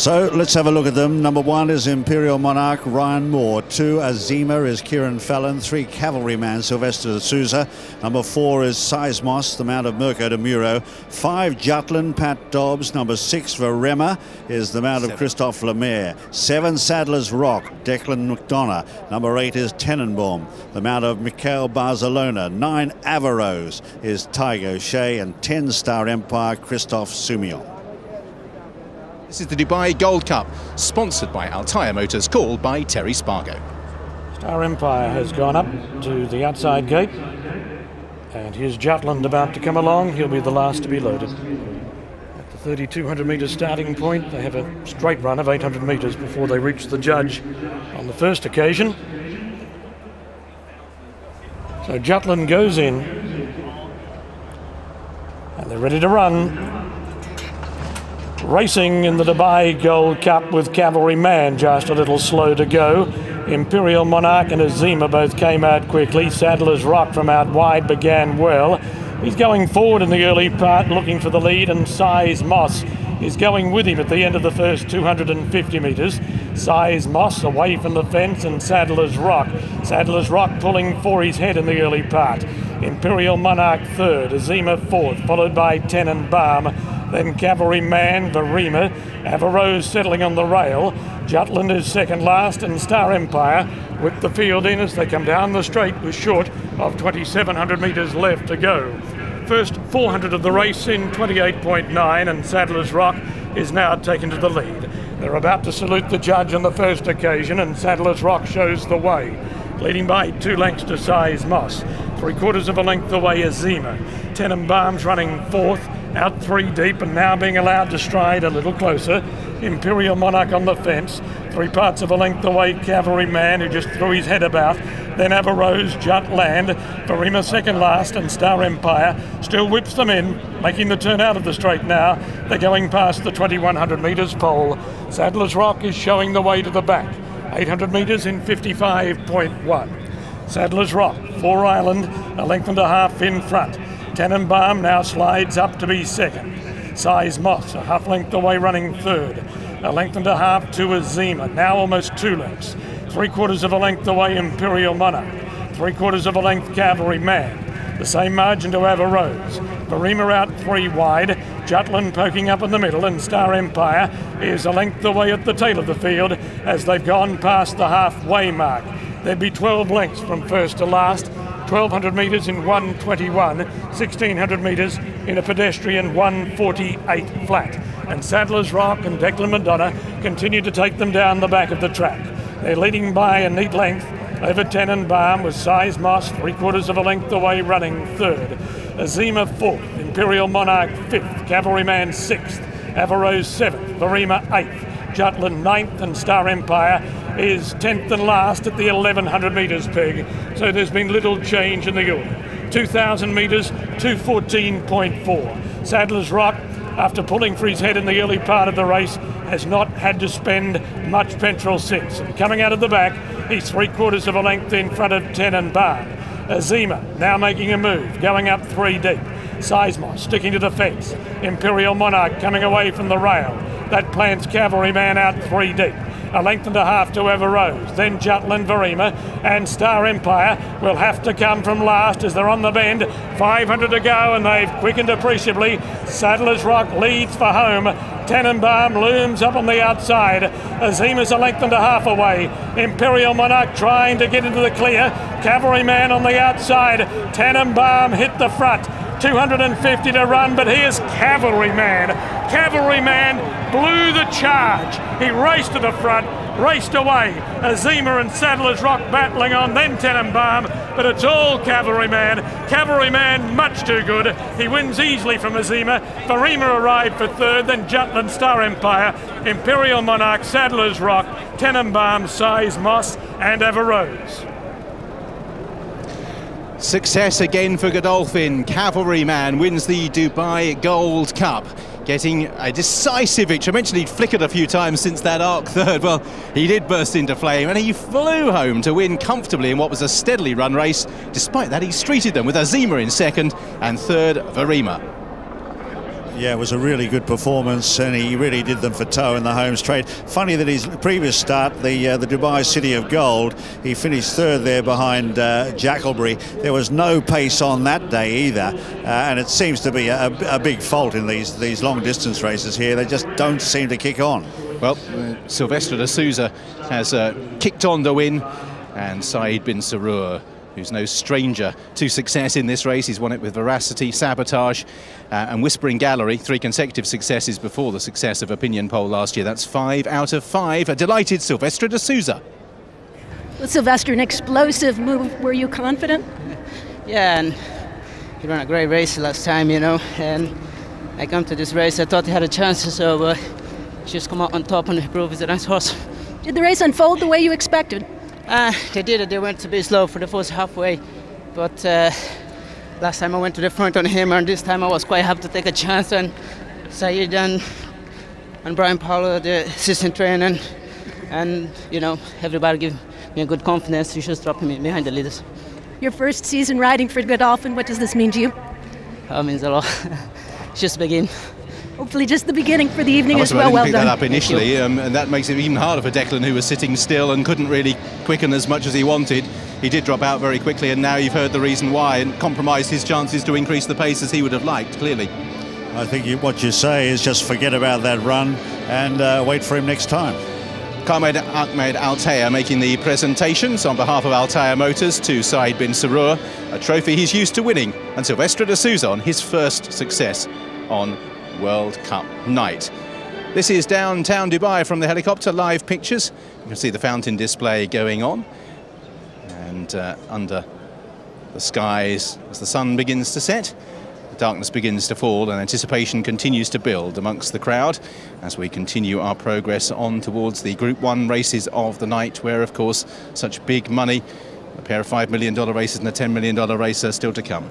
So let's have a look at them. Number 1 is Imperial Monarch, Ryan Moore. 2, Ahzeemah, is Kieran Fallon. 3, Cavalryman, Sylvester de Souza. Number 4 is Ahzeemah, the mount of Mirko de Muro. 5, Jutland, Pat Dobbs. Number 6, Verema, is the mount of Christophe Lemaire. 7, Sadler's Rock, Declan McDonough. Number 8 is Tenenbaum, the mount of Michael Barcelona. 9, Averroes, is Tygo Shea. And 10, Star Empire, Christophe Soumillon. This is the Dubai Gold Cup, sponsored by Altair Motors, called by Terry Spargo. Star Empire has gone up to the outside gate, and here's Jutland about to come along. He'll be the last to be loaded. At the 3,200 metre starting point, they have a straight run of 800 metres before they reach the judge on the first occasion. So Jutland goes in, and they're ready to run. Racing in the Dubai Gold Cup with Cavalryman just a little slow to go. Imperial Monarch and Ahzeemah both came out quickly. Sadler's Rock from out wide began well. He's going forward in the early part looking for the lead, and Ahzeemah is going with him at the end of the first 250 metres. Ahzeemah away from the fence, and Sadler's Rock. Sadler's Rock pulling for his head in the early part. Imperial Monarch third, Ahzeemah fourth, followed by Tenenbaum. Then Cavalryman, Verema, Averroes settling on the rail. Jutland is second last, and Star Empire with the field in as they come down the straight, was short of 2,700 metres left to go. First 400 of the race in 28.9, and Sadler's Rock is now taken to the lead. They're about to salute the judge on the first occasion, and Sadler's Rock shows the way, leading by 2 lengths to Ahzeemah. 3/4 of a length away Ahzeemah. Tenenbaum's running fourth, out 3 deep, and now being allowed to stride a little closer. Imperial Monarch on the fence, 3 parts of a length away Cavalryman, who just threw his head about. Then Averroes, Jutland, Verema second last, and Star Empire still whips them in, making the turn out of the straight now. They're going past the 2,100 metres pole. Sadler's Rock is showing the way to the back, 800 metres in 55.1. Sadler's Rock, 4 Island, a length and a half in front. Tenenbaum now slides up to be second. Ahzeemah, a half length away, running third. A length and a half to Ahzeemah, now almost 2 lengths. 3/4 of a length away Imperial Monarch. 3/4 of a length Cavalryman. The same margin to Averroes. Verema out 3 wide. Jutland poking up in the middle, and Star Empire is a length away at the tail of the field as they've gone past the halfway mark. There'd be 12 lengths from first to last. 1,200 metres in 1:21, 1,600 metres in a pedestrian 1:48 flat. And Sadler's Rock and Declan McDonough continue to take them down the back of the track. They're leading by a neat length over Tenenbaum, with Ahzeemah 3/4 of a length away, running third. Ahzeemah fourth, Imperial Monarch fifth, Cavalryman sixth, Averroes seventh, Verema eighth, Jutland ninth, and Star Empire is 10th and last at the 1,100 metres peg. So there's been little change in the order. 2,000 metres, 2:14.4. Sadler's Rock, after pulling for his head in the early part of the race, has not had to spend much petrol since. And coming out of the back, he's 3/4 of a length in front of Tenenbaum. Ahzeemah now making a move, going up 3 deep. Ahzeemah sticking to the fence. Imperial Monarch coming away from the rail. That plants Cavalryman out 3 deep. A length and a half to Averroes, then Jutland, Verema, and Star Empire will have to come from last as they're on the bend. 500 to go, and they've quickened appreciably. Sadler's Rock leads for home. Tenenbaum looms up on the outside. Ahzeemah's a length and a half away. Imperial Monarch trying to get into the clear. Cavalryman on the outside. Tenenbaum hit the front. 250 to run, but here's Cavalryman. Cavalryman blew the charge. He raced to the front, raced away. Ahzeemah and Sadler's Rock battling on, then Tenenbaum, but it's all Cavalryman. Cavalryman much too good. He wins easily from Ahzeemah. Verema arrived for third, then Jutland, Star Empire, Imperial Monarch, Sadler's Rock, Tenenbaum, Ahzeemah, and Averroes. Success again for Godolphin. Cavalryman wins the Dubai Gold Cup, getting a decisive victory. I mentioned he'd flickered a few times since that arc third. Well, he did burst into flame, and he flew home to win comfortably in what was a steadily run race. Despite that, he streeted them with Ahzeemah in second, and third, Verema. Yeah, it was a really good performance, and he really did them for toe in the home straight. Funny that his previous start, the Dubai City of Gold, he finished third there behind Jackalbury. There was no pace on that day either, and it seems to be a big fault in these long distance races here. They just don't seem to kick on. Well, Silvestre de Sousa has kicked on the win, and Saeed bin Sarur, who's no stranger to success in this race. He's won it with Veracity, Sabotage and Whispering Gallery, 3 consecutive successes before the success of Opinion Poll last year. That's 5 out of 5. A delighted Silvestre de Sousa. Well, Silvestre, an explosive move. Were you confident? Yeah, and he ran a great race last time, you know, and I come to this race, I thought he had a chance, so just come out on top and prove he's a nice horse. Did the race unfold the way you expected? They did. They went a bit slow for the first halfway, but last time I went to the front on him, and this time I was quite happy to take a chance on Saeed and Brian Powell, the assistant trainer, and you know, everybody give me a good confidence. You should drop him behind the leaders. Your first season riding for Godolphin, what does this mean to you? It means a lot. It's just begin. Hopefully just the beginning for the evening as well. I didn't pick done. that up initially, and that makes it even harder for Declan, who was sitting still and couldn't really quicken as much as he wanted. He did drop out very quickly, and now you've heard the reason why, and compromised his chances to increase the pace as he would have liked, clearly. I think what you say is just forget about that run and wait for him next time. Ahmed Altair making the presentations on behalf of Altair Motors to Saeed bin Sarur, a trophy he's used to winning, and Silvestre de Sousa on his first success on World Cup night. This is downtown Dubai from the helicopter, live pictures. You can see the fountain display going on, and under the skies as the sun begins to set, the darkness begins to fall, and anticipation continues to build amongst the crowd as we continue our progress on towards the Group 1 races of the night, where of course such big money, a pair of $5 million races and a $10 million race, are still to come.